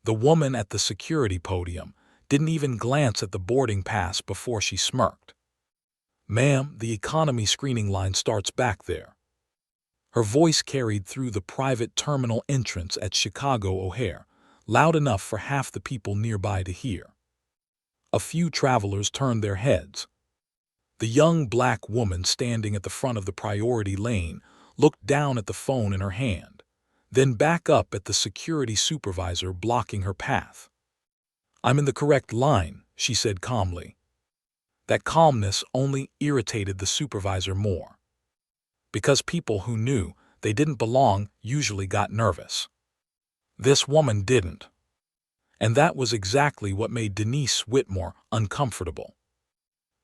The woman at the security podium didn't even glance at the boarding pass before she smirked. "Ma'am, the economy screening line starts back there." Her voice carried through the private terminal entrance at Chicago O'Hare, loud enough for half the people nearby to hear. A few travelers turned their heads. The young black woman standing at the front of the priority lane looked down at the phone in her hand, then back up at the security supervisor blocking her path. "I'm in the correct line," she said calmly. That calmness only irritated the supervisor more, because people who knew they didn't belong usually got nervous. This woman didn't. And that was exactly what made Denise Whitmore uncomfortable.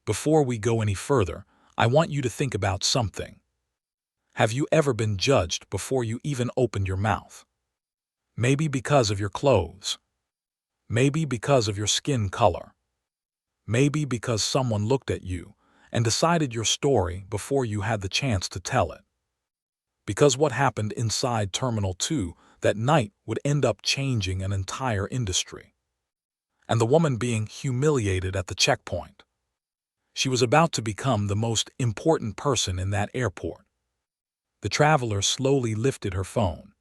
"Before we go any further, I want you to think about something. Have you ever been judged before you even opened your mouth? Maybe because of your clothes. Maybe because of your skin color. Maybe because someone looked at you and decided your story before you had the chance to tell it. Because what happened inside Terminal 2 that night would end up changing an entire industry. And the woman being humiliated at the checkpoint. She was about to become the most important person in that airport." The traveler slowly lifted her phone.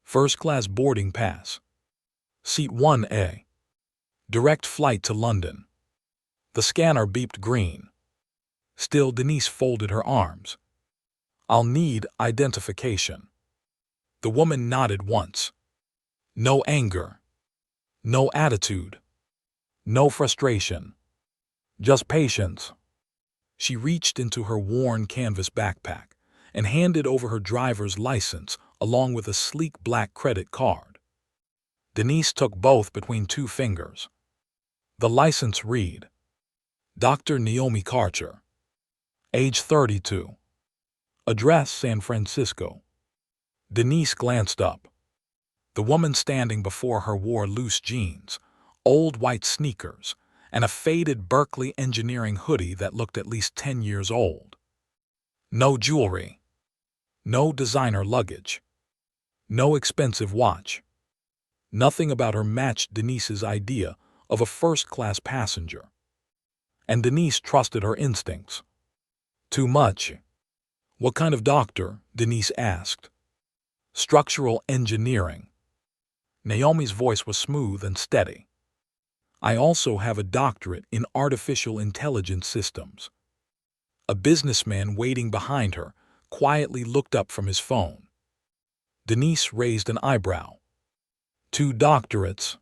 "First-class boarding pass. Seat 1A. Direct flight to London." The scanner beeped green. Still, Denise folded her arms. "I'll need identification." The woman nodded once. No anger. No attitude. No frustration. Just patience. She reached into her worn canvas backpack and handed over her driver's license along with a sleek black credit card. Denise took both between two fingers. The license read, "Dr. Naomi Karcher. Age 32. Address San Francisco." Denise glanced up. The woman standing before her wore loose jeans, old white sneakers, and a faded Berkeley engineering hoodie that looked at least 10 years old. No jewelry. No designer luggage. No expensive watch. Nothing about her matched Denise's idea of a first-class passenger. And Denise trusted her instincts. "Too much." "What kind of doctor?" Denise asked. "Structural engineering." Naomi's voice was smooth and steady. "I also have a doctorate in artificial intelligence systems." A businessman waiting behind her quietly looked up from his phone. Denise raised an eyebrow. "2 doctorates?"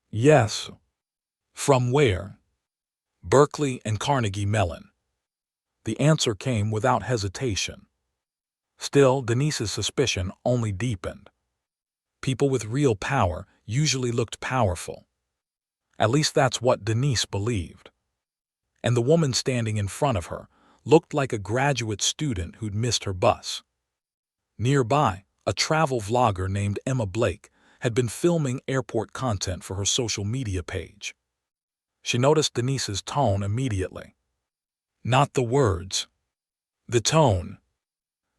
"Yes." "From where?" "Berkeley and Carnegie Mellon." The answer came without hesitation. Still, Denise's suspicion only deepened. People with real power usually looked powerful. At least that's what Denise believed. And the woman standing in front of her looked like a graduate student who'd missed her bus. Nearby, a travel vlogger named Emma Blake had been filming airport content for her social media page. She noticed Denise's tone immediately. Not the words. The tone.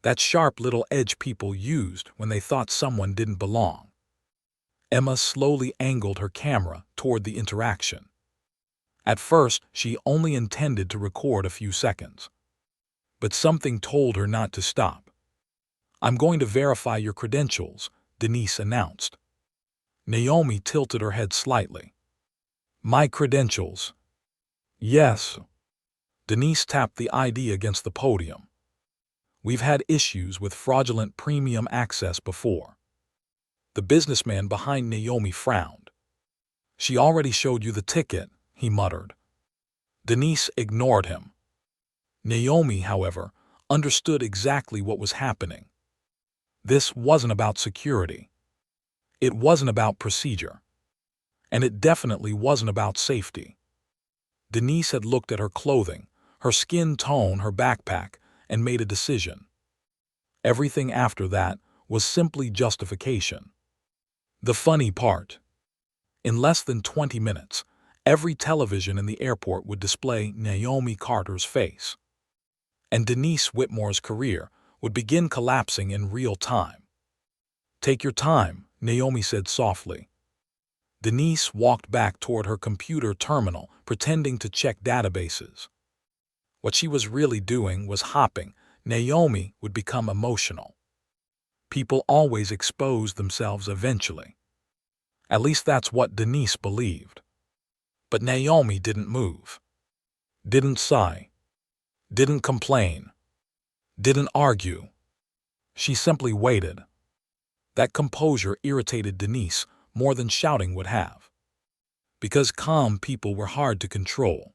That sharp little edge people used when they thought someone didn't belong. Emma slowly angled her camera toward the interaction. At first, she only intended to record a few seconds. But something told her not to stop. "I'm going to verify your credentials," Denise announced. Naomi tilted her head slightly. "My credentials?" "Yes." Denise tapped the ID against the podium. "We've had issues with fraudulent premium access before." The businessman behind Naomi frowned. "She already showed you the ticket," he muttered. Denise ignored him. Naomi, however, understood exactly what was happening. This wasn't about security. It wasn't about procedure. And it definitely wasn't about safety. Denise had looked at her clothing, her skin tone, her backpack, and made a decision. Everything after that was simply justification. The funny part. In less than 20 minutes, every television in the airport would display Naomi Carter's face. And Denise Whitmore's career would begin collapsing in real time. "Take your time," Naomi said softly. Denise walked back toward her computer terminal, pretending to check databases. What she was really doing was hopping. Naomi would become emotional. People always expose themselves eventually. At least that's what Denise believed. But Naomi didn't move. Didn't sigh. Didn't complain. Didn't argue. She simply waited. That composure irritated Denise more than shouting would have. Because calm people were hard to control.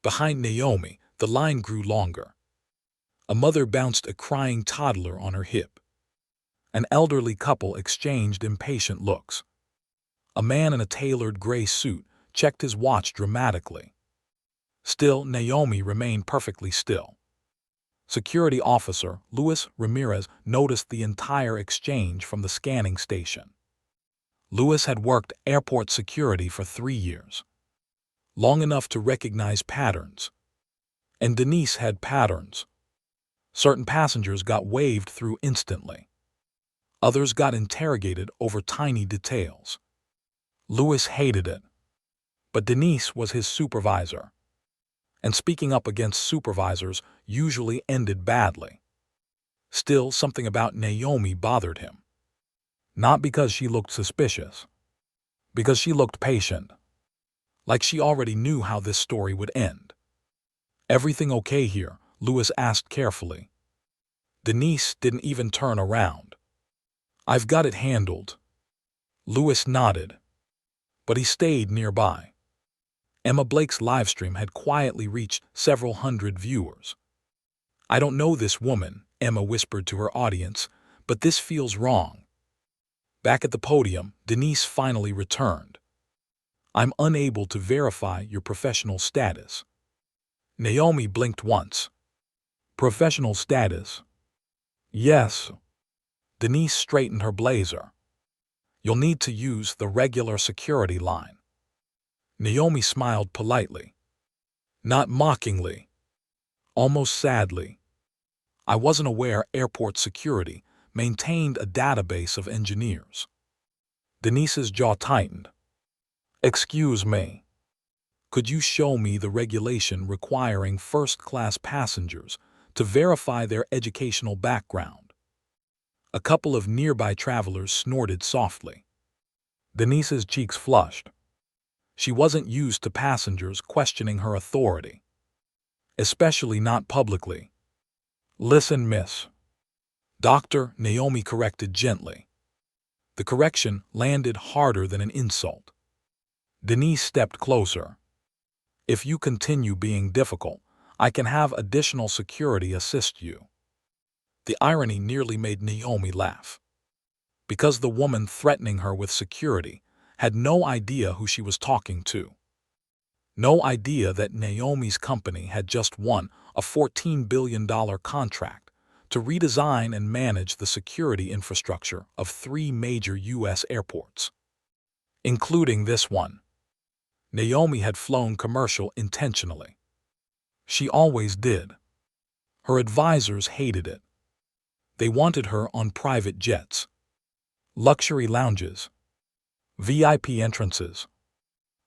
Behind Naomi, the line grew longer. A mother bounced a crying toddler on her hip. An elderly couple exchanged impatient looks. A man in a tailored gray suit checked his watch dramatically. Still, Naomi remained perfectly still. Security officer Luis Ramirez noticed the entire exchange from the scanning station. Luis had worked airport security for 3 years, long enough to recognize patterns. And Denise had patterns. Certain passengers got waved through instantly. Others got interrogated over tiny details. Luis hated it. But Denise was his supervisor. And speaking up against supervisors usually ended badly. Still, something about Naomi bothered him. Not because she looked suspicious. Because she looked patient. Like she already knew how this story would end. "Everything okay here?" Luis asked carefully. Denise didn't even turn around. "I've got it handled." Luis nodded. But he stayed nearby. Emma Blake's livestream had quietly reached several hundred viewers. "I don't know this woman," Emma whispered to her audience, "but this feels wrong." Back at the podium, Denise finally returned. "I'm unable to verify your professional status." Naomi blinked once. "Professional status?" "Yes." Denise straightened her blazer. "You'll need to use the regular security line." Naomi smiled politely. Not mockingly. Almost sadly. "I wasn't aware airport security maintained a database of engineers." Denise's jaw tightened. "Excuse me. Could you show me the regulation requiring first-class passengers to verify their educational background?" A couple of nearby travelers snorted softly. Denise's cheeks flushed. She wasn't used to passengers questioning her authority. Especially not publicly. "Listen, miss." "Doctor," Naomi corrected gently. The correction landed harder than an insult. Denise stepped closer. "If you continue being difficult, I can have additional security assist you." The irony nearly made Naomi laugh. Because the woman threatening her with security had no idea who she was talking to. No idea that Naomi's company had just won a $14 billion contract to redesign and manage the security infrastructure of 3 major U.S. airports, including this one. Naomi had flown commercial intentionally. She always did. Her advisors hated it. They wanted her on private jets, luxury lounges, VIP entrances.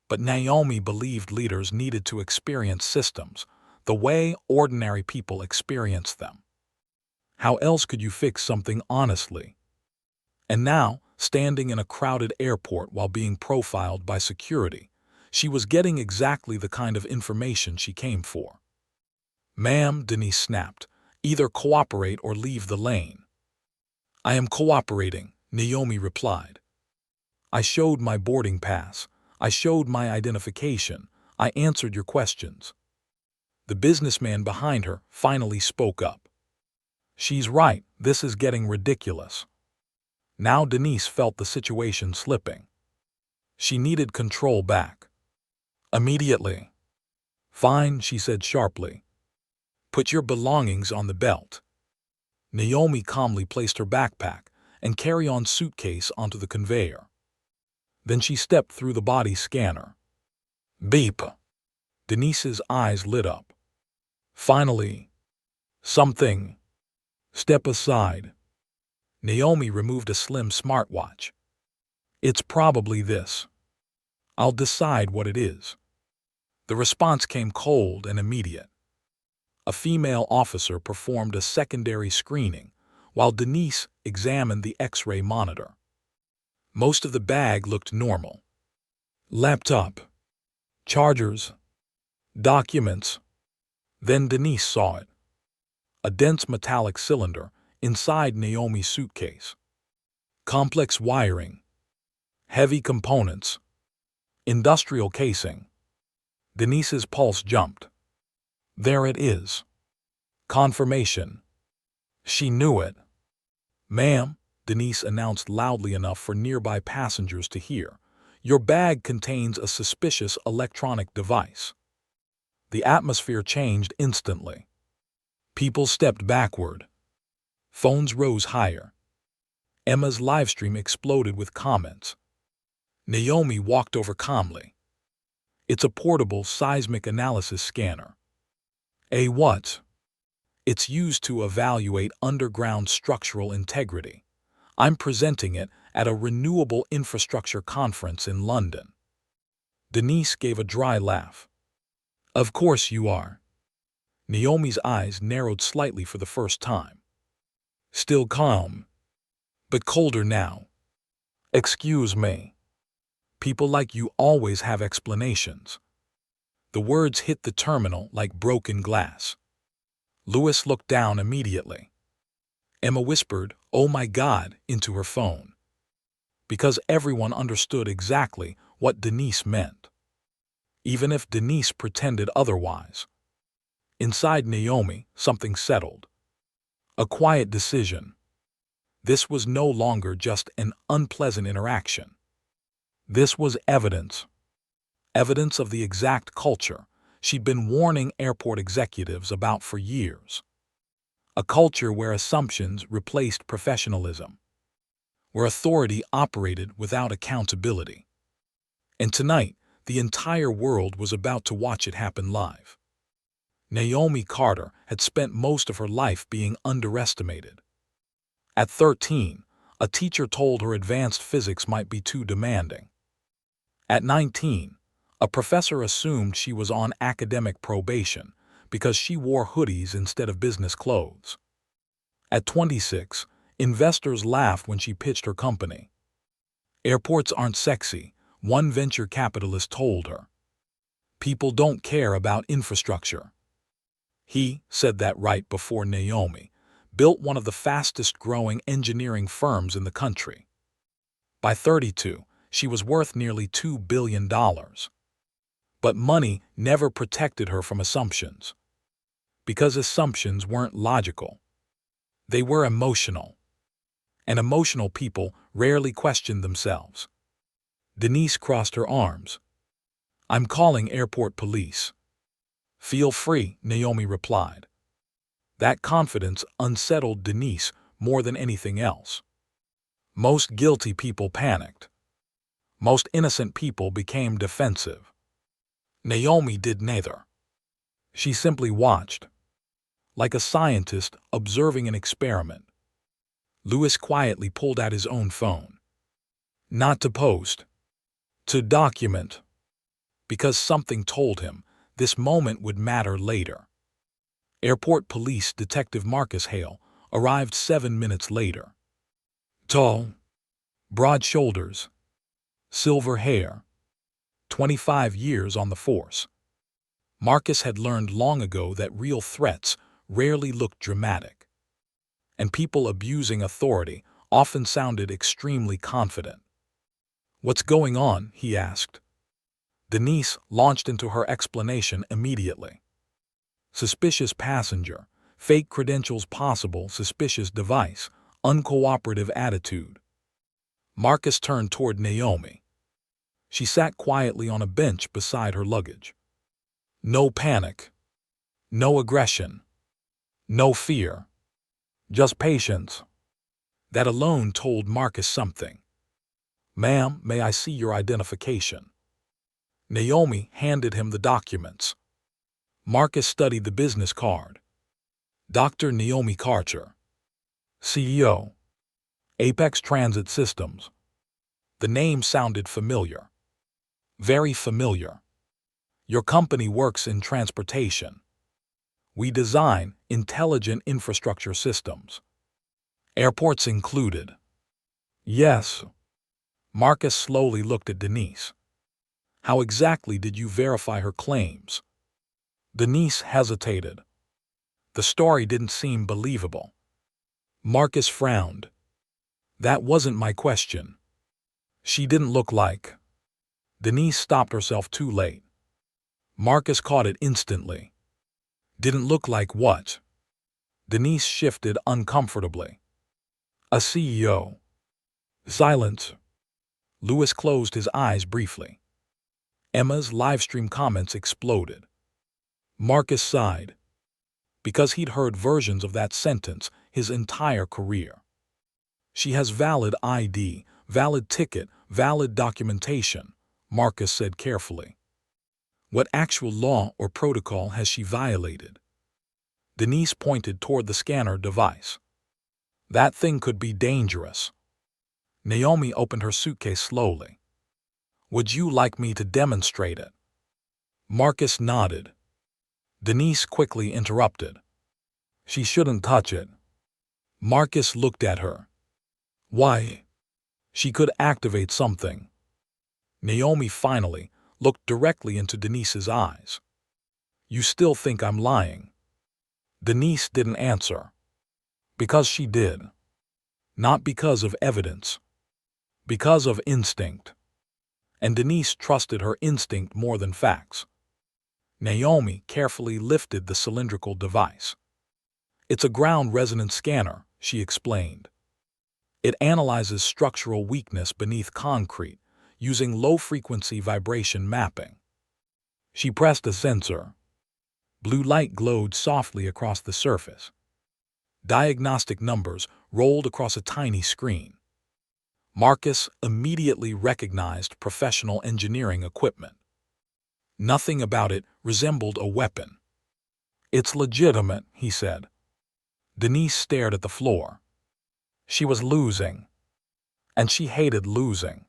But Naomi believed leaders needed to experience systems the way ordinary people experience them. How else could you fix something honestly? And now, standing in a crowded airport while being profiled by security, she was getting exactly the kind of information she came for. "Ma'am," Denise snapped, "either cooperate or leave the lane." "I am cooperating," Naomi replied. "I showed my boarding pass. I showed my identification. I answered your questions." The businessman behind her finally spoke up. "She's right, this is getting ridiculous." Now Denise felt the situation slipping. She needed control back. Immediately. "Fine," she said sharply. "Put your belongings on the belt." Naomi calmly placed her backpack and carry-on suitcase onto the conveyor. Then she stepped through the body scanner. Beep. Denise's eyes lit up. "Finally. Something. Step aside." Naomi removed a slim smartwatch. "It's probably this." I'll decide what it is. The response came cold and immediate. A female officer performed a secondary screening, while Denise examined the X-ray monitor. Most of the bag looked normal. Laptop, chargers, documents. Then Denise saw it. A dense metallic cylinder inside Naomi's suitcase. Complex wiring, heavy components, industrial casing. Denise's pulse jumped. There it is. Confirmation. She knew it. "Ma'am," Denise announced loudly enough for nearby passengers to hear, "your bag contains a suspicious electronic device." The atmosphere changed instantly. People stepped backward. Phones rose higher. Emma's livestream exploded with comments. Naomi walked over calmly. "It's a portable seismic analysis scanner." "A what?" "It's used to evaluate underground structural integrity. I'm presenting it at a renewable infrastructure conference in London." Denise gave a dry laugh. "Of course you are." Naomi's eyes narrowed slightly for the first time. Still calm, but colder now. "Excuse me. People like you always have explanations." The words hit the terminal like broken glass. Lewis looked down immediately. Emma whispered, "Oh my God," into her phone. Because everyone understood exactly what Denise meant. Even if Denise pretended otherwise. Inside Naomi, something settled. A quiet decision. This was no longer just an unpleasant interaction. This was evidence. Evidence of the exact culture she'd been warning airport executives about for years. A culture where assumptions replaced professionalism. Where authority operated without accountability. And tonight, the entire world was about to watch it happen live. Naomi Carter had spent most of her life being underestimated. At 13, a teacher told her advanced physics might be too demanding. At 19, a professor assumed she was on academic probation because she wore hoodies instead of business clothes. At 26, investors laughed when she pitched her company. "Airports aren't sexy," one venture capitalist told her. "People don't care about infrastructure." He said that right before Naomi built one of the fastest-growing engineering firms in the country. By 32, she was worth nearly $2 billion. But money never protected her from assumptions. Because assumptions weren't logical. They were emotional. And emotional people rarely questioned themselves. Denise crossed her arms. "I'm calling airport police." "Feel free," Naomi replied. That confidence unsettled Denise more than anything else. Most guilty people panicked. Most innocent people became defensive. Naomi did neither. She simply watched. Like a scientist observing an experiment. Lewis quietly pulled out his own phone. Not to post. To document. Because something told him this moment would matter later. Airport Police Detective Marcus Hale arrived 7 minutes later. Tall, broad shoulders, silver hair, 25 years on the force. Marcus had learned long ago that real threats rarely looked dramatic. And people abusing authority often sounded extremely confident. "What's going on?" he asked. Denise launched into her explanation immediately. Suspicious passenger, fake credentials possible, suspicious device, uncooperative attitude. Marcus turned toward Naomi. She sat quietly on a bench beside her luggage. No panic. No aggression. No fear. Just patience. That alone told Marcus something. "Ma'am, may I see your identification?" Naomi handed him the documents. Marcus studied the business card. Dr. Naomi Carter, CEO, Apex Transit Systems. The name sounded familiar. Very familiar. Your company works in transportation. We design intelligent infrastructure systems. Airports included. Yes. Marcus slowly looked at Denise. How exactly did you verify her claims? Denise hesitated. The story didn't seem believable. Marcus frowned. That wasn't my question. She didn't look like. Denise stopped herself too late. Marcus caught it instantly. Didn't look like what? Denise shifted uncomfortably. A CEO. Silence. Lewis closed his eyes briefly. Emma's livestream comments exploded. Marcus sighed. Because he'd heard versions of that sentence his entire career. She has valid ID, valid ticket, valid documentation, Marcus said carefully. What actual law or protocol has she violated? Denise pointed toward the scanner device. That thing could be dangerous. Naomi opened her suitcase slowly. Would you like me to demonstrate it? Marcus nodded. Denise quickly interrupted. She shouldn't touch it. Marcus looked at her. Why? She could activate something. Naomi finally looked directly into Denise's eyes. You still think I'm lying? Denise didn't answer. Because she did. Not because of evidence. Because of instinct. And Denise trusted her instinct more than facts. Naomi carefully lifted the cylindrical device. It's a ground resonance scanner, she explained. It analyzes structural weakness beneath concrete using low-frequency vibration mapping. She pressed a sensor. Blue light glowed softly across the surface. Diagnostic numbers rolled across a tiny screen. Marcus immediately recognized professional engineering equipment. Nothing about it resembled a weapon. It's legitimate, he said. Denise stared at the floor. She was losing. And she hated losing.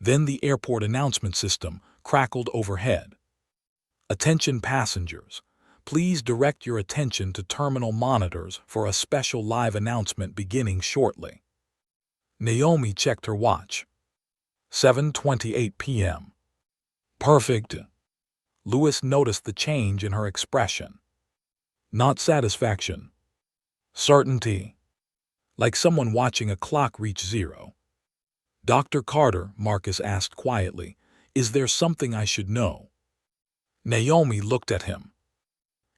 Then the airport announcement system crackled overhead. Attention passengers, please direct your attention to terminal monitors for a special live announcement beginning shortly. Naomi checked her watch. 7:28 p.m. Perfect. Lewis noticed the change in her expression. Not satisfaction. Certainty. Like someone watching a clock reach zero. Dr. Carter, Marcus asked quietly, is there something I should know? Naomi looked at him.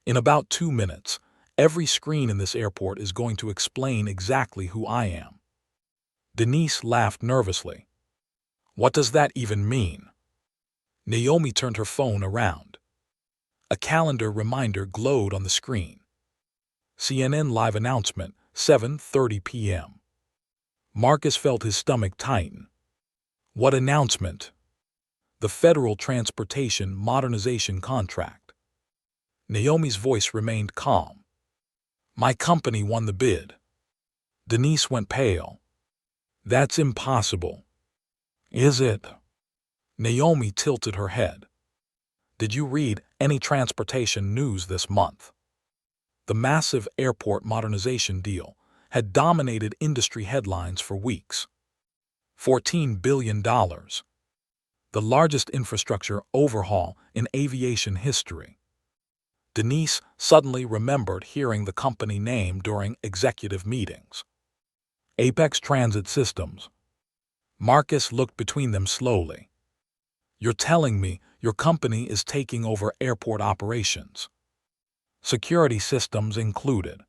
In about 2 minutes, every screen in this airport is going to explain exactly who I am. Denise laughed nervously. What does that even mean? Naomi turned her phone around. A calendar reminder glowed on the screen. CNN live announcement, 7:30 p.m. Marcus felt his stomach tighten. What announcement? The Federal Transportation Modernization Contract. Naomi's voice remained calm. My company won the bid. Denise went pale. That's impossible. Is it? Naomi tilted her head. Did you read any transportation news this month? The massive airport modernization deal had dominated industry headlines for weeks. $14 billion. The largest infrastructure overhaul in aviation history. Denise suddenly remembered hearing the company name during executive meetings. Apex Transit Systems. Marcus looked between them slowly. You're telling me your company is taking over airport operations? Security systems included.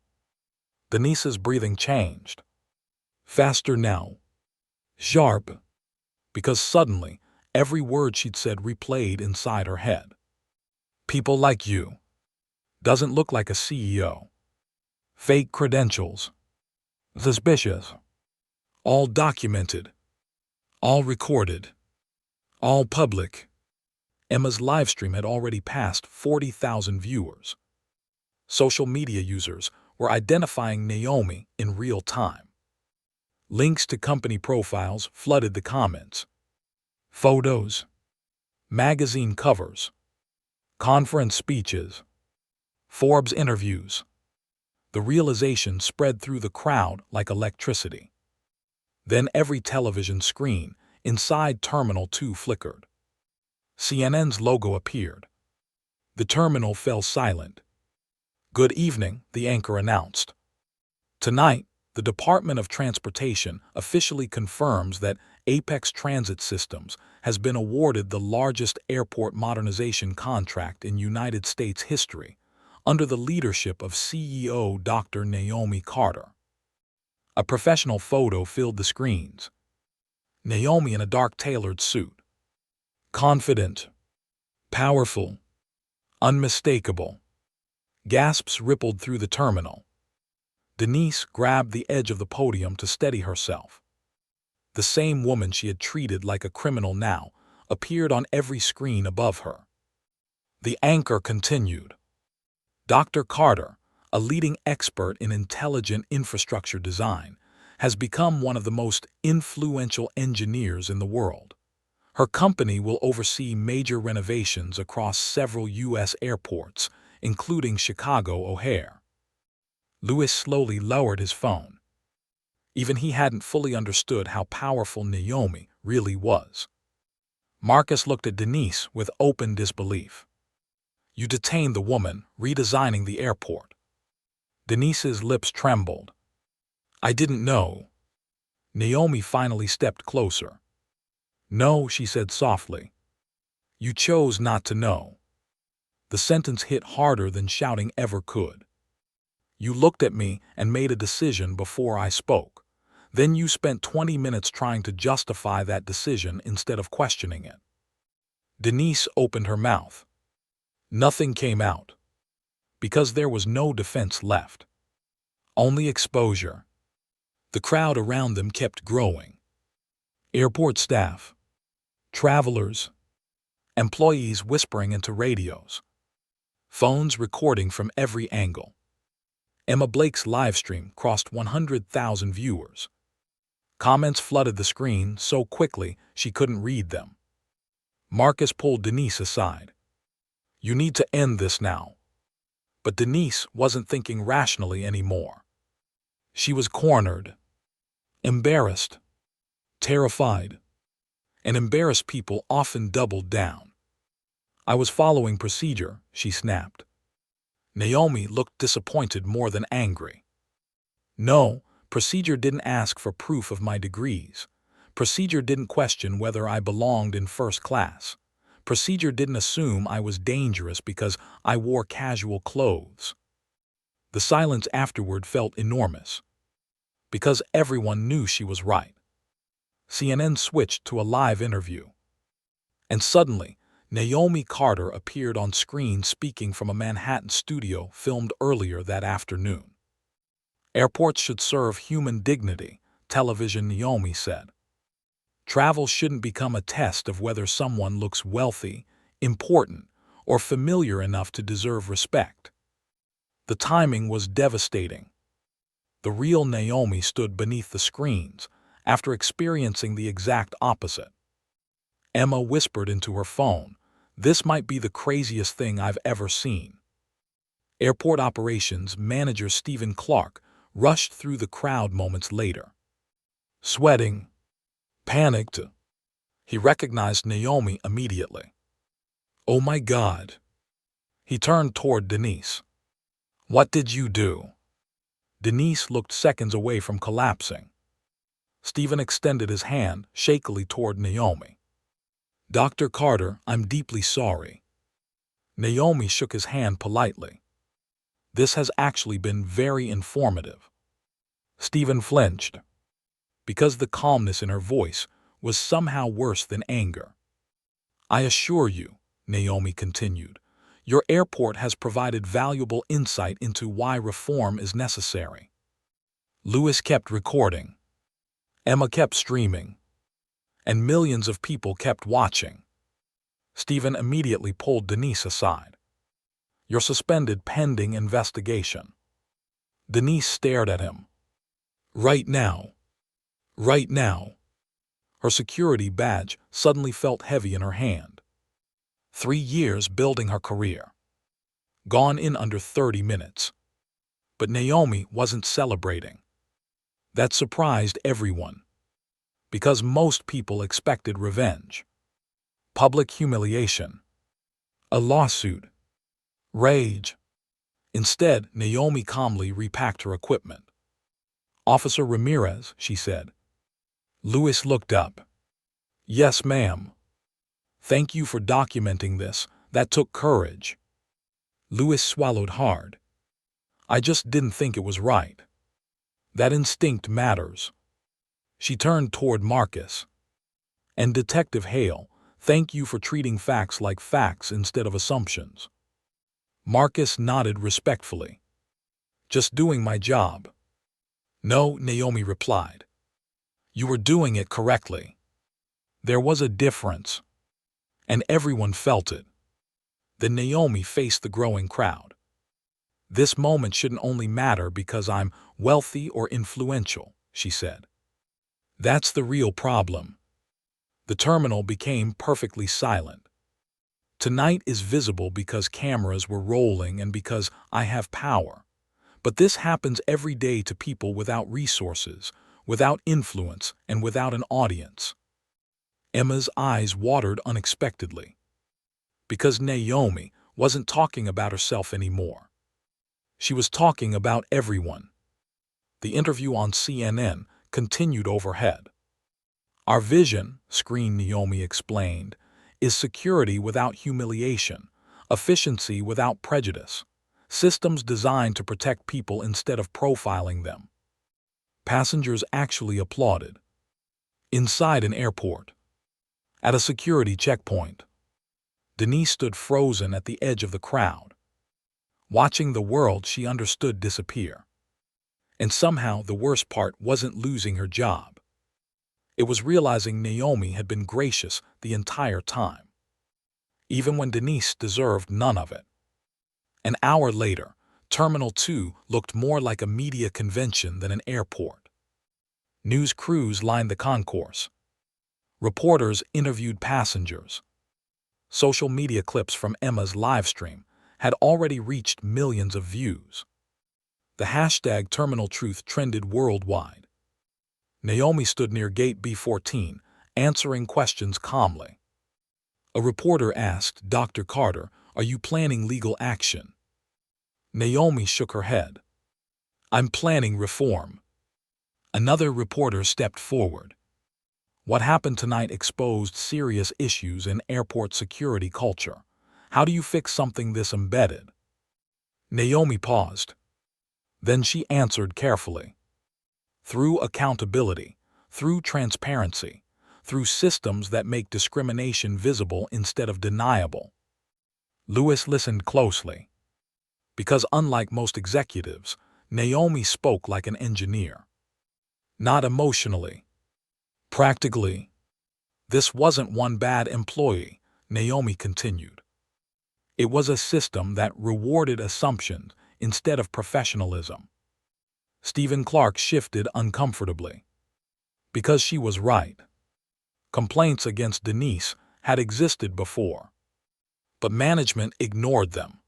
Denise's breathing changed. Faster now. Sharp. Because suddenly, every word she'd said replayed inside her head. People like you. Doesn't look like a CEO. Fake credentials. Suspicious. All documented. All recorded. All public. Emma's livestream had already passed 40,000 viewers. Social media users were identifying Naomi in real time. Links to company profiles flooded the comments. Photos. Magazine covers, conference speeches, Forbes interviews. The realization spread through the crowd like electricity. Then every television screen inside Terminal 2 flickered. CNN's logo appeared. The terminal fell silent. "Good evening," the anchor announced. "Tonight, the Department of Transportation officially confirms that Apex Transit Systems has been awarded the largest airport modernization contract in United States history, under the leadership of CEO Dr. Naomi Carter." A professional photo filled the screens. Naomi in a dark tailored suit. Confident, powerful, unmistakable. Gasps rippled through the terminal. Denise grabbed the edge of the podium to steady herself. The same woman she had treated like a criminal now appeared on every screen above her. The anchor continued. "Dr. Carter, a leading expert in intelligent infrastructure design, has become one of the most influential engineers in the world. Her company will oversee major renovations across several U.S. airports, including Chicago O'Hare." Louis slowly lowered his phone. Even he hadn't fully understood how powerful Naomi really was. Marcus looked at Denise with open disbelief. "You detained the woman redesigning the airport." Denise's lips trembled. "I didn't know." Naomi finally stepped closer. "No," she said softly. "You chose not to know." The sentence hit harder than shouting ever could. "You looked at me and made a decision before I spoke. Then you spent 20 minutes trying to justify that decision instead of questioning it." Denise opened her mouth. Nothing came out. Because there was no defense left. Only exposure. The crowd around them kept growing. Airport staff, travelers, employees whispering into radios, phones recording from every angle. Emma Blake's livestream crossed 100,000 viewers. Comments flooded the screen so quickly she couldn't read them. Marcus pulled Denise aside. "You need to end this now." But Denise wasn't thinking rationally anymore. She was cornered, embarrassed, terrified. And embarrassed people often doubled down. "I was following procedure," she snapped. Naomi looked disappointed more than angry. "No, procedure didn't ask for proof of my degrees. Procedure didn't question whether I belonged in first class. Procedure didn't assume I was dangerous because I wore casual clothes." The silence afterward felt enormous. Because everyone knew she was right. CNN switched to a live interview. And suddenly, Naomi Carter appeared on screen speaking from a Manhattan studio filmed earlier that afternoon. "Airports should serve human dignity," television Naomi said. "Travel shouldn't become a test of whether someone looks wealthy, important, or familiar enough to deserve respect." The timing was devastating. The real Naomi stood beneath the screens after experiencing the exact opposite. Emma whispered into her phone, "This might be the craziest thing I've ever seen." Airport operations manager Stephen Clark rushed through the crowd moments later. Sweating, panicked, he recognized Naomi immediately. "Oh my God." He turned toward Denise. "What did you do?" Denise looked seconds away from collapsing. Stephen extended his hand shakily toward Naomi. "Dr. Carter, I'm deeply sorry." Naomi shook his hand politely. "This has actually been very informative." Stephen flinched, because the calmness in her voice was somehow worse than anger. "I assure you," Naomi continued, "your airport has provided valuable insight into why reform is necessary." Louis kept recording. Emma kept streaming. And millions of people kept watching. Stephen immediately pulled Denise aside. "You're suspended pending investigation." Denise stared at him. "Right now. Right now." Her security badge suddenly felt heavy in her hand. 3 years building her career. Gone in under 30 minutes. But Naomi wasn't celebrating. That surprised everyone. Because most people expected revenge. Public humiliation. A lawsuit. Rage. Instead, Naomi calmly repacked her equipment. "Officer Ramirez," she said. Lewis looked up. "Yes, ma'am. Thank you for documenting this. That took courage." Lewis swallowed hard. "I just didn't think it was right. That instinct matters." She turned toward Marcus. "And Detective Hale, thank you for treating facts like facts instead of assumptions." Marcus nodded respectfully. "Just doing my job." "No," Naomi replied. "You were doing it correctly." There was a difference. And everyone felt it. Then Naomi faced the growing crowd. "This moment shouldn't only matter because I'm wealthy or influential," she said. "That's the real problem." The terminal became perfectly silent. "Tonight is visible because cameras were rolling and because I have power. But this happens every day to people without resources, without influence, and without an audience." Emma's eyes watered unexpectedly. Because Naomi wasn't talking about herself anymore. She was talking about everyone. The interview on CNN continued overhead. "Our vision," screen Naomi explained, "is security without humiliation, efficiency without prejudice, systems designed to protect people instead of profiling them." Passengers actually applauded. Inside an airport. At a security checkpoint. Denise stood frozen at the edge of the crowd, watching the world she understood disappear. And somehow the worst part wasn't losing her job. It was realizing Naomi had been gracious the entire time, even when Denise deserved none of it. An hour later, Terminal 2 looked more like a media convention than an airport. News crews lined the concourse. Reporters interviewed passengers. Social media clips from Emma's livestream had already reached millions of views. The hashtag Terminal Truth trended worldwide. Naomi stood near Gate B14, answering questions calmly. A reporter asked, "Dr. Carter, are you planning legal action?" Naomi shook her head. "I'm planning reform." Another reporter stepped forward. "What happened tonight exposed serious issues in airport security culture. How do you fix something this embedded?" Naomi paused. Then she answered carefully. "Through accountability, through transparency, through systems that make discrimination visible instead of deniable." Lewis listened closely. Because unlike most executives, Naomi spoke like an engineer. Not emotionally. Practically. "This wasn't one bad employee," Naomi continued. "It was a system that rewarded assumptions instead of professionalism." Stephen Clark shifted uncomfortably. Because she was right. Complaints against Denise had existed before. But management ignored them.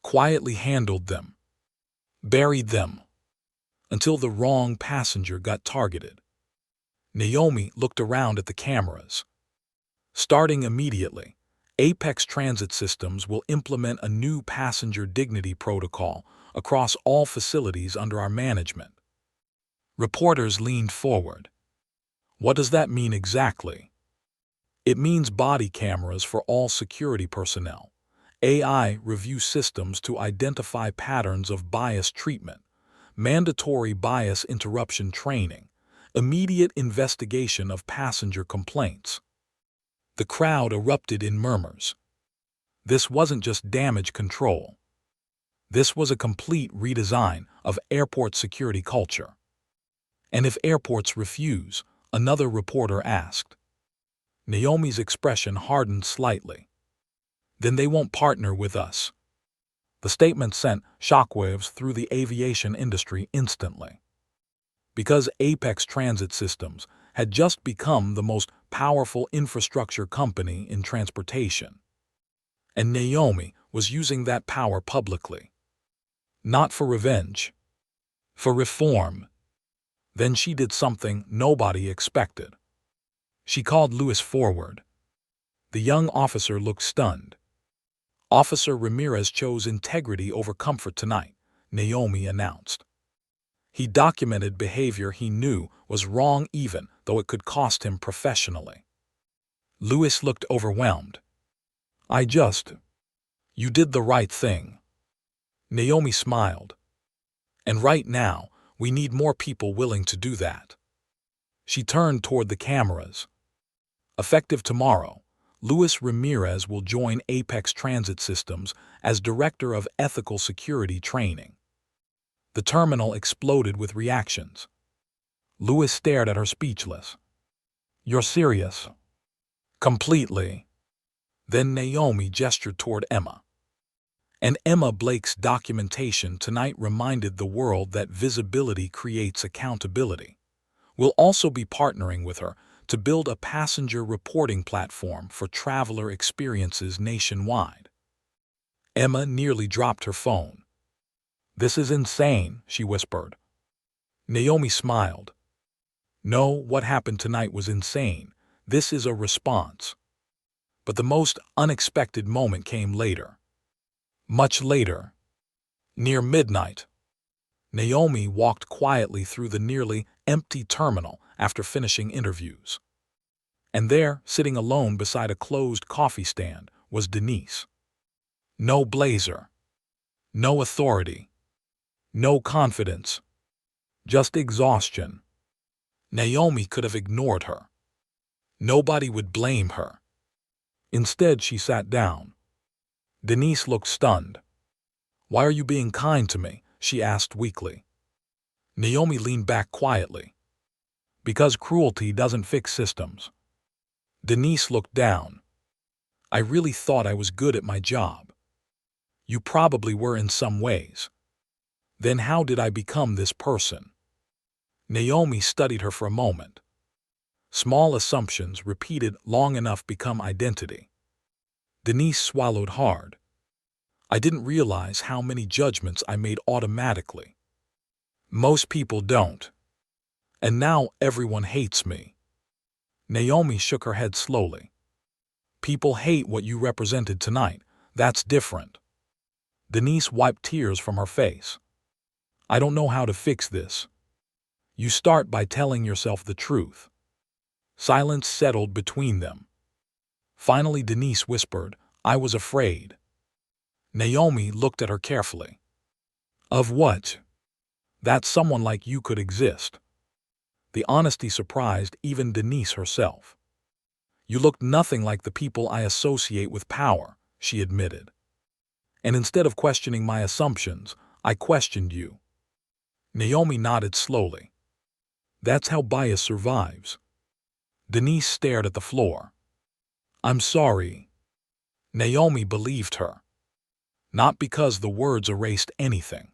Quietly handled them. Buried them. Until the wrong passenger got targeted. Naomi looked around at the cameras. Starting immediately, Apex Transit Systems will implement a new passenger dignity protocol across all facilities under our management. Reporters leaned forward. "What does that mean exactly?" "It means body cameras for all security personnel, AI review systems to identify patterns of bias treatment, mandatory bias interruption training, immediate investigation of passenger complaints." The crowd erupted in murmurs. This wasn't just damage control. This was a complete redesign of airport security culture. "And if airports refuse?" another reporter asked. Naomi's expression hardened slightly. "Then they won't partner with us." The statement sent shockwaves through the aviation industry instantly. Because Apex Transit Systems had just become the most powerful infrastructure company in transportation. And Naomi was using that power publicly. Not for revenge, for reform. Then she did something nobody expected. She called Lewis forward. The young officer looked stunned. Officer Ramirez chose integrity over comfort tonight, Naomi announced. He documented behavior he knew was wrong even though it could cost him professionally. Lewis looked overwhelmed. You did the right thing. Naomi smiled. And right now, we need more people willing to do that. She turned toward the cameras. Effective tomorrow, Luis Ramirez will join Apex Transit Systems as Director of Ethical Security Training. The terminal exploded with reactions. Luis stared at her speechless. You're serious? Completely. Then Naomi gestured toward Emma. And Emma Blake's documentation tonight reminded the world that visibility creates accountability. We'll also be partnering with her to build a passenger reporting platform for traveler experiences nationwide. Emma nearly dropped her phone. This is insane, she whispered. Naomi smiled. No, what happened tonight was insane. This is a response. But the most unexpected moment came later. Much later. Near midnight. Naomi walked quietly through the nearly empty terminal after finishing interviews. And there, sitting alone beside a closed coffee stand, was Denise. No blazer. No authority. No confidence. Just exhaustion. Naomi could have ignored her. Nobody would blame her. Instead, she sat down. Denise looked stunned. Why are you being kind to me? She asked weakly. Naomi leaned back quietly. Because cruelty doesn't fix systems. Denise looked down. I really thought I was good at my job. You probably were in some ways. Then how did I become this person? Naomi studied her for a moment. Small assumptions repeated long enough become identity. Denise swallowed hard. I didn't realize how many judgments I made automatically. Most people don't. And now everyone hates me. Naomi shook her head slowly. People hate what you represented tonight. That's different. Denise wiped tears from her face. I don't know how to fix this. You start by telling yourself the truth. Silence settled between them. Finally, Denise whispered, I was afraid. Naomi looked at her carefully. Of what? That someone like you could exist. The honesty surprised even Denise herself. You looked nothing like the people I associate with power, she admitted. And instead of questioning my assumptions, I questioned you. Naomi nodded slowly. That's how bias survives. Denise stared at the floor. I'm sorry. Naomi believed her. Not because the words erased anything,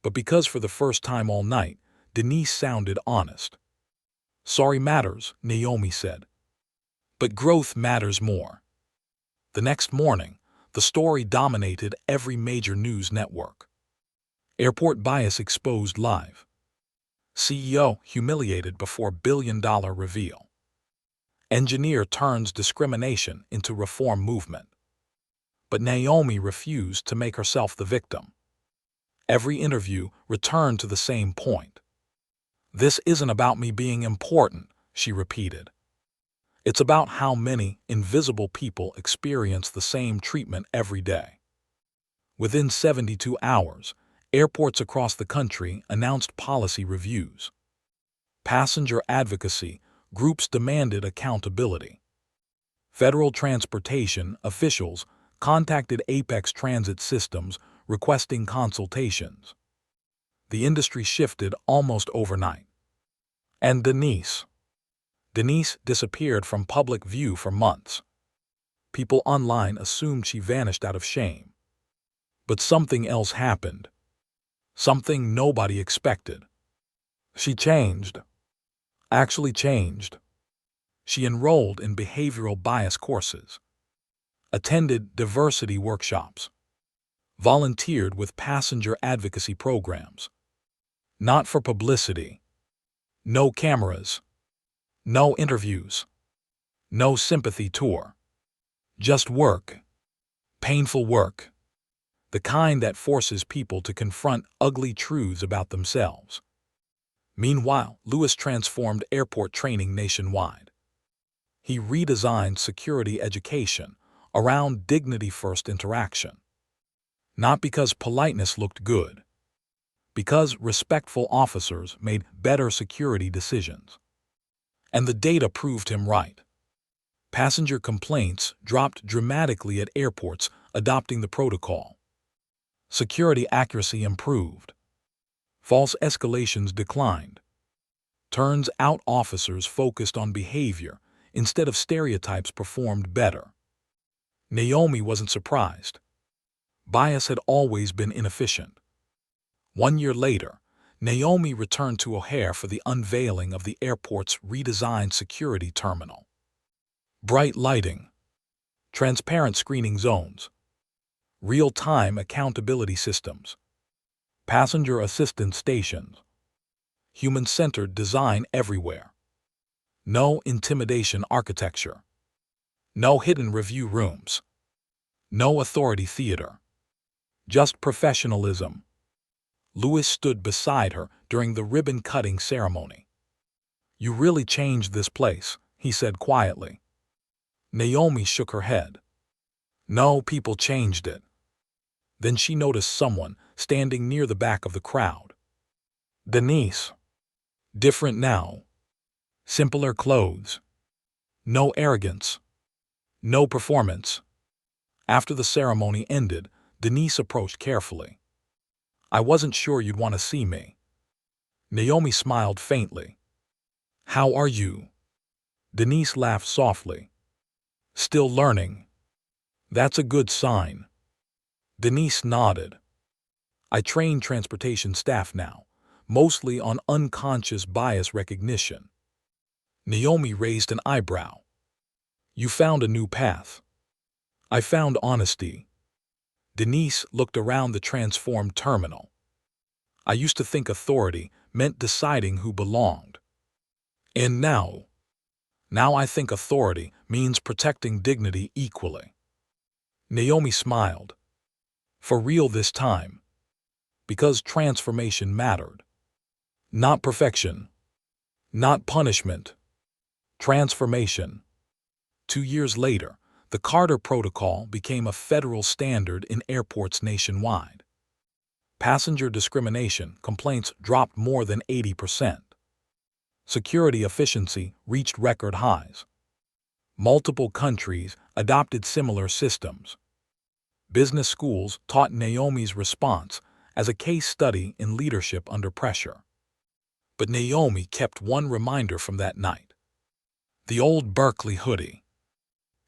but because for the first time all night, Denise sounded honest. Sorry matters, Naomi said. But growth matters more. The next morning, the story dominated every major news network. Airport bias exposed live. CEO humiliated before billion-dollar reveal. Engineer turns discrimination into reform movement. But Naomi refused to make herself the victim. Every interview returned to the same point. This isn't about me being important, she repeated. It's about how many invisible people experience the same treatment every day. Within 72 hours, airports across the country announced policy reviews. Passenger advocacy groups demanded accountability. Federal transportation officials contacted Apex Transit Systems requesting consultations. The industry shifted almost overnight. And Denise disappeared from public view for months. People online assumed she vanished out of shame. But something else happened. Something nobody expected. She changed. Actually changed. She enrolled in behavioral bias courses. attended diversity workshops, volunteered with passenger advocacy programs. Not for publicity. No cameras. No interviews. No sympathy tour. Just work. Painful work. The kind that forces people to confront ugly truths about themselves. Meanwhile, Lewis transformed airport training nationwide. He redesigned security education around dignity-first interaction. Not because politeness looked good, because respectful officers made better security decisions. And the data proved him right. Passenger complaints dropped dramatically at airports adopting the protocol. Security accuracy improved. False escalations declined. Turns out officers focused on behavior instead of stereotypes performed better. Naomi wasn't surprised. Bias had always been inefficient. 1 year later, Naomi returned to O'Hare for the unveiling of the airport's redesigned security terminal. Bright lighting, transparent screening zones, real-time accountability systems, passenger assistance stations, human-centered design everywhere. No intimidation architecture. No hidden review rooms. No authority theater. Just professionalism. Lewis stood beside her during the ribbon-cutting ceremony. "You really changed this place," he said quietly. Naomi shook her head. "No, people changed it." Then she noticed someone standing near the back of the crowd. Denise. Different now. Simpler clothes. No arrogance. No performance. After the ceremony ended, Denise approached carefully. "I wasn't sure you'd want to see me." Naomi smiled faintly. "How are you?" Denise laughed softly. "Still learning." "That's a good sign." Denise nodded. "I train transportation staff now, mostly on unconscious bias recognition." Naomi raised an eyebrow. "You found a new path." "I found honesty." Denise looked around the transformed terminal. "I used to think authority meant deciding who belonged. And now I think authority means protecting dignity equally." Naomi smiled. "For real this time." Because transformation mattered. Not perfection. Not punishment. Transformation. 2 years later, the Carter Protocol became a federal standard in airports nationwide. Passenger discrimination complaints dropped more than 80%. Security efficiency reached record highs. Multiple countries adopted similar systems. Business schools taught Naomi's response as a case study in leadership under pressure. But Naomi kept one reminder from that night. The old Berkeley hoodie.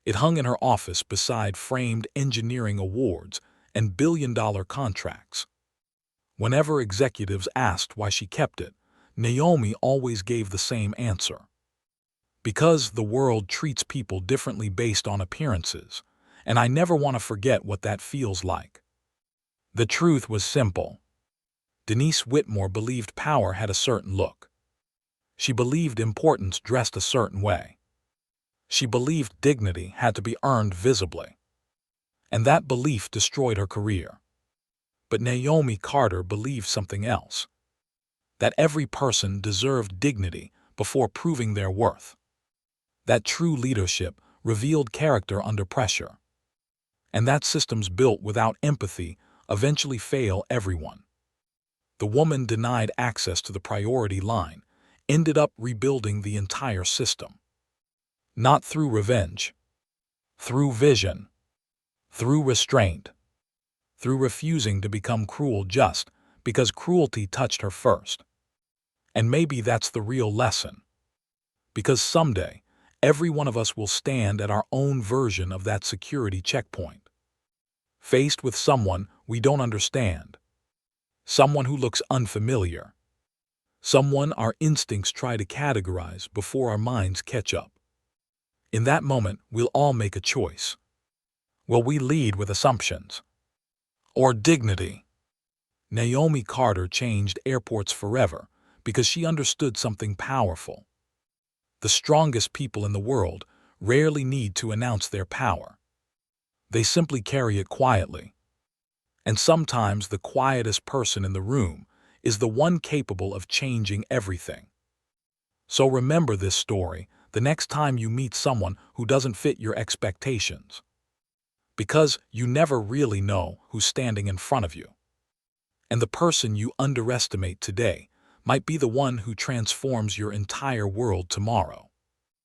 It hung in her office beside framed engineering awards and billion-dollar contracts. Whenever executives asked why she kept it, Naomi always gave the same answer. "Because the world treats people differently based on appearances, and I never want to forget what that feels like." The truth was simple. Denise Whitmore believed power had a certain look. She believed importance dressed a certain way. She believed dignity had to be earned visibly. And that belief destroyed her career. But Naomi Carter believed something else. That every person deserved dignity before proving their worth. That true leadership revealed character under pressure. And that systems built without empathy eventually fail everyone. The woman denied access to the priority line ended up rebuilding the entire system. Not through revenge. Through vision. Through restraint. Through refusing to become cruel just because cruelty touched her first. And maybe that's the real lesson. Because someday, every one of us will stand at our own version of that security checkpoint. Faced with someone we don't understand. Someone who looks unfamiliar. Someone our instincts try to categorize before our minds catch up. In that moment, we'll all make a choice. Well, we lead with assumptions. Or dignity. Naomi Carter changed airports forever because she understood something powerful. The strongest people in the world rarely need to announce their power. They simply carry it quietly. And sometimes the quietest person in the room is the one capable of changing everything. So remember this story the next time you meet someone who doesn't fit your expectations. Because you never really know who's standing in front of you. And the person you underestimate today might be the one who transforms your entire world tomorrow.